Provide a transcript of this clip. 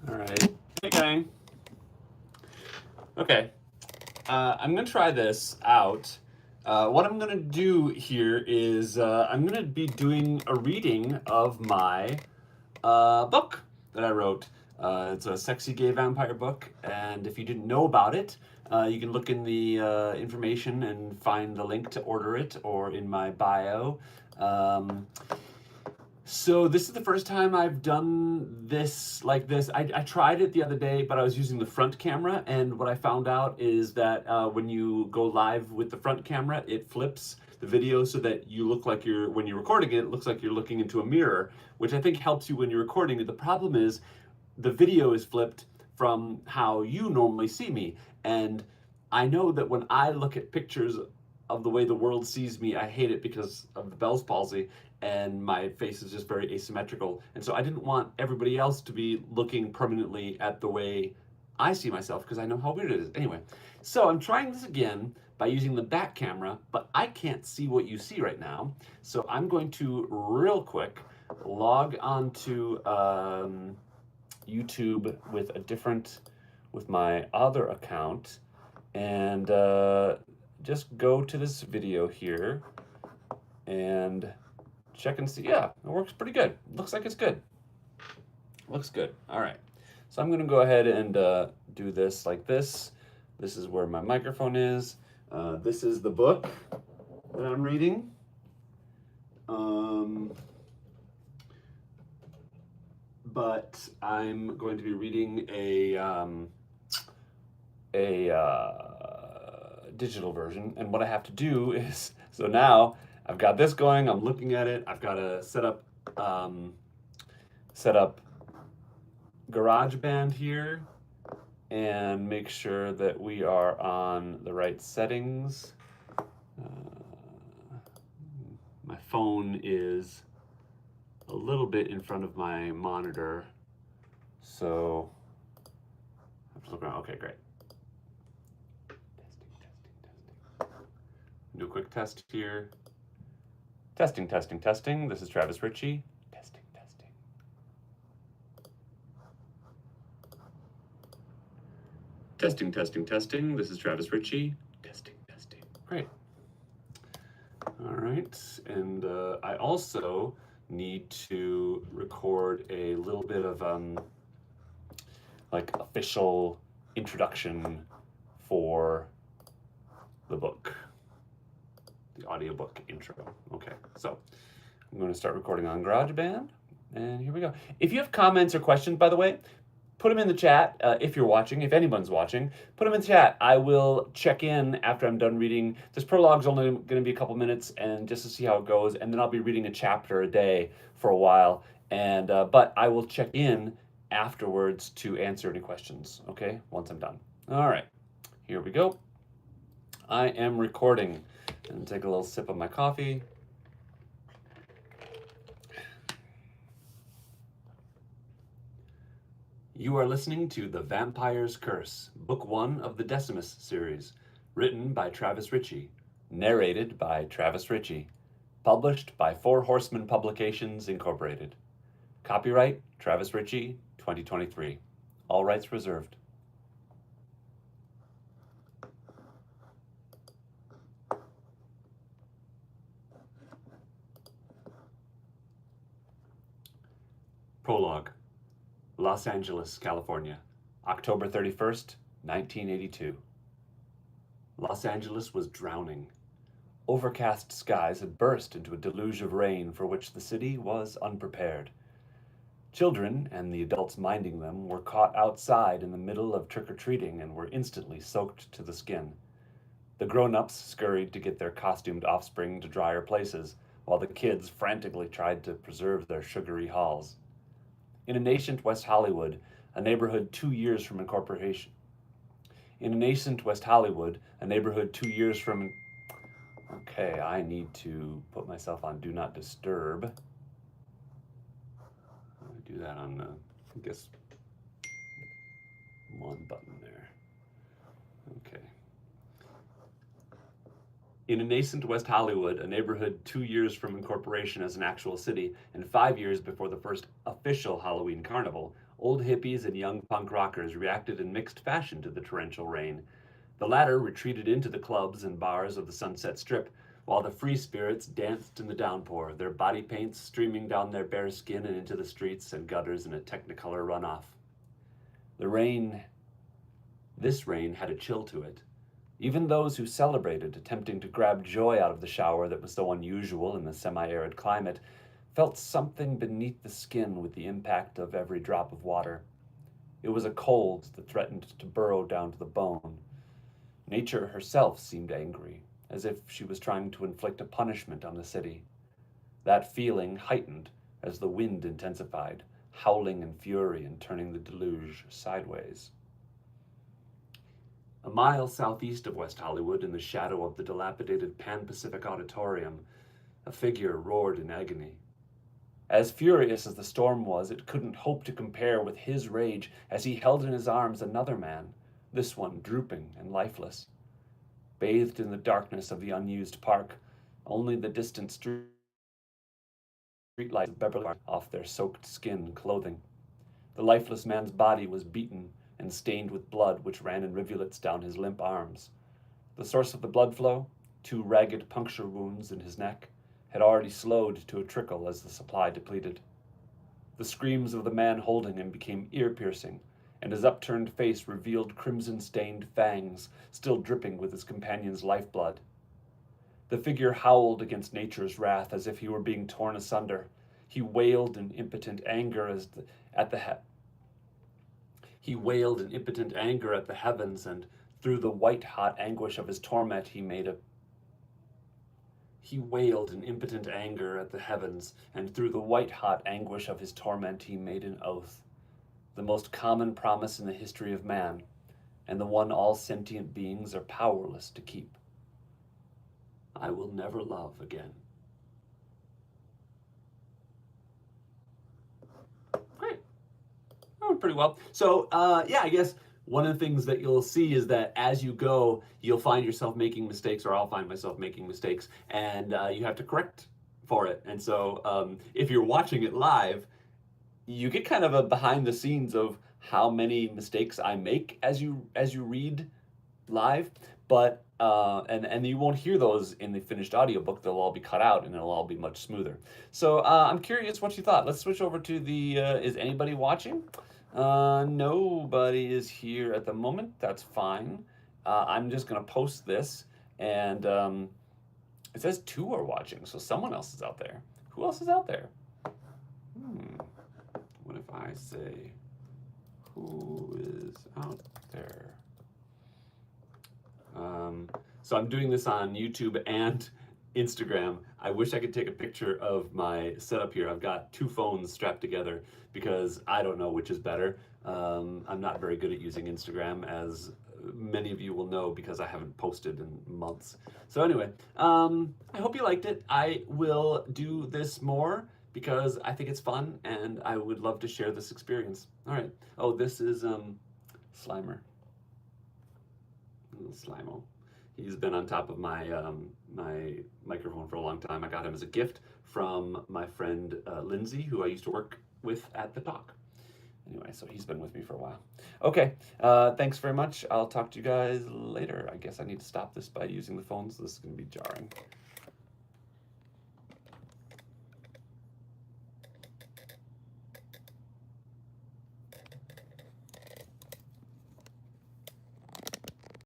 All right. Hey, gang. Okay. I'm going to try this out. What I'm going to do here is I'm going to be doing a reading of my book that I wrote. It's a sexy gay vampire book, and if you didn't know about it, you can look in the information and find the link to order it, or in my bio. So this is the first time I've done this like this. I tried it the other day, but I was using the front camera, and what I found out is that when you go live with the front camera, it flips the video so that you look like when you're recording it, it looks like you're looking into a mirror, which I think helps you when you're recording it. The problem is the video is flipped from how you normally see me, and I know that when I look at pictures of the way the world sees me, I hate it because of the Bell's palsy, and my face is just very asymmetrical. And so I didn't want everybody else to be looking permanently at the way I see myself, because I know how weird it is. Anyway, so I'm trying this again by using the back camera, but I can't see what you see right now. So I'm going to real quick log onto YouTube with my other account, and just go to this video here and check and see. Yeah, it works pretty good. Looks like it's good. Looks good. All right. So I'm going to go ahead and do this like this. This is where my microphone is. This is the book that I'm reading. But I'm going to be reading a digital version, and what I have to do is, so now I've got this going, I'm looking at it, I've got to set up GarageBand here and make sure that we are on the right settings. My phone is a little bit in front of my monitor, so I'm just looking around. Okay, great. Do a quick test here. Testing, testing, testing. This is Travis Richey. Testing, testing. Testing, testing, testing. This is Travis Richey. Testing, testing. Great. All right, and I also need to record a little bit of like official introduction for the book. The audiobook intro. Okay, so I'm going to start recording on GarageBand, and here we go. If you have comments or questions, by the way, put them in the chat. If you're watching, if anyone's watching, put them in the chat. I will check in after I'm done reading. This prologue's only going to be a couple minutes, and just to see how it goes, and then I'll be reading a chapter a day for a while, and but I will check in afterwards to answer any questions, okay, once I'm done. All right, here we go. I am recording. And take a little sip of my coffee. You are listening to The Vampire's Curse, Book 1 of the Decimus series, written by Travis Richey, narrated by Travis Richey, published by Four Horsemen Publications, Incorporated. Copyright, Travis Richey, 2023. All rights reserved. Prologue. Los Angeles, California, October 31st, 1982. Los Angeles was drowning. Overcast skies had burst into a deluge of rain for which the city was unprepared. Children, and the adults minding them, were caught outside in the middle of trick-or-treating and were instantly soaked to the skin. The grown-ups scurried to get their costumed offspring to drier places, while the kids frantically tried to preserve their sugary halls. In a nascent West Hollywood, a neighborhood 2 years from incorporation. Okay, I need to put myself on Do Not Disturb. I'll do that on, I guess, one button there. Okay. In a nascent West Hollywood, a neighborhood 2 years from incorporation as an actual city, and 5 years before the first official Halloween carnival, Old hippies and young punk rockers reacted in mixed fashion to the torrential rain. The latter retreated into the clubs and bars of the Sunset Strip, while the free spirits danced in the downpour, their body paints streaming down their bare skin and into the streets and gutters in a technicolor runoff. The rain, this rain had a chill to it. Even those who celebrated, attempting to grab joy out of the shower that was so unusual in the semi-arid climate, felt something beneath the skin with the impact of every drop of water. It was a cold that threatened to burrow down to the bone. Nature herself seemed angry, as if she was trying to inflict a punishment on the city. That feeling heightened as the wind intensified, howling in fury and turning the deluge sideways. A mile southeast of West Hollywood, in the shadow of the dilapidated Pan Pacific Auditorium, a figure roared in agony. As furious as the storm was, it couldn't hope to compare with his rage as he held in his arms another man, this one drooping and lifeless. Bathed in the darkness of the unused park, only the distant streetlights of Beverly off their soaked skin and clothing. The lifeless man's body was beaten and stained with blood which ran in rivulets down his limp arms. The source of the blood flow, 2 ragged puncture wounds in his neck, had already slowed to a trickle as the supply depleted. The screams of the man holding him became ear-piercing, and his upturned face revealed crimson-stained fangs, still dripping with his companion's lifeblood. The figure howled against nature's wrath as if he were being torn asunder. He wailed in impotent anger at the heavens, and through the white-hot anguish of his torment he wailed in impotent anger at the heavens, and through the white-hot anguish of his torment he made an oath, the most common promise in the history of man, and the one all sentient beings are powerless to keep. I will never love again. Great. Oh, pretty well. So, yeah, I guess one of the things that you'll see is that as you go, you'll find yourself making mistakes, or I'll find myself making mistakes, and you have to correct for it. And so if you're watching it live, you get kind of a behind the scenes of how many mistakes I make as you read live, but and you won't hear those in the finished audiobook. They'll all be cut out and it'll all be much smoother. So I'm curious what you thought. Let's switch over to the is anybody watching? Nobody is here at the moment. That's fine. I'm just gonna post this, and it says 2 are watching, so someone else is out there. Who else is out there? What if I say, who is out there? So I'm doing this on YouTube and Instagram. I wish I could take a picture of my setup here. I've got 2 phones strapped together because I don't know which is better. I'm not very good at using Instagram, as many of you will know, because I haven't posted in months. So anyway, I hope you liked it. I will do this more because I think it's fun and I would love to share this experience. All right. Oh, this is Slimer. Slimo. He's been on top of my my microphone for a long time. I got him as a gift from my friend Lindsay, who I used to work with at the Talk. Anyway, so he's been with me for a while. Okay, thanks very much. I'll talk to you guys later. I guess I need to stop this by using the phones. This is going to be jarring.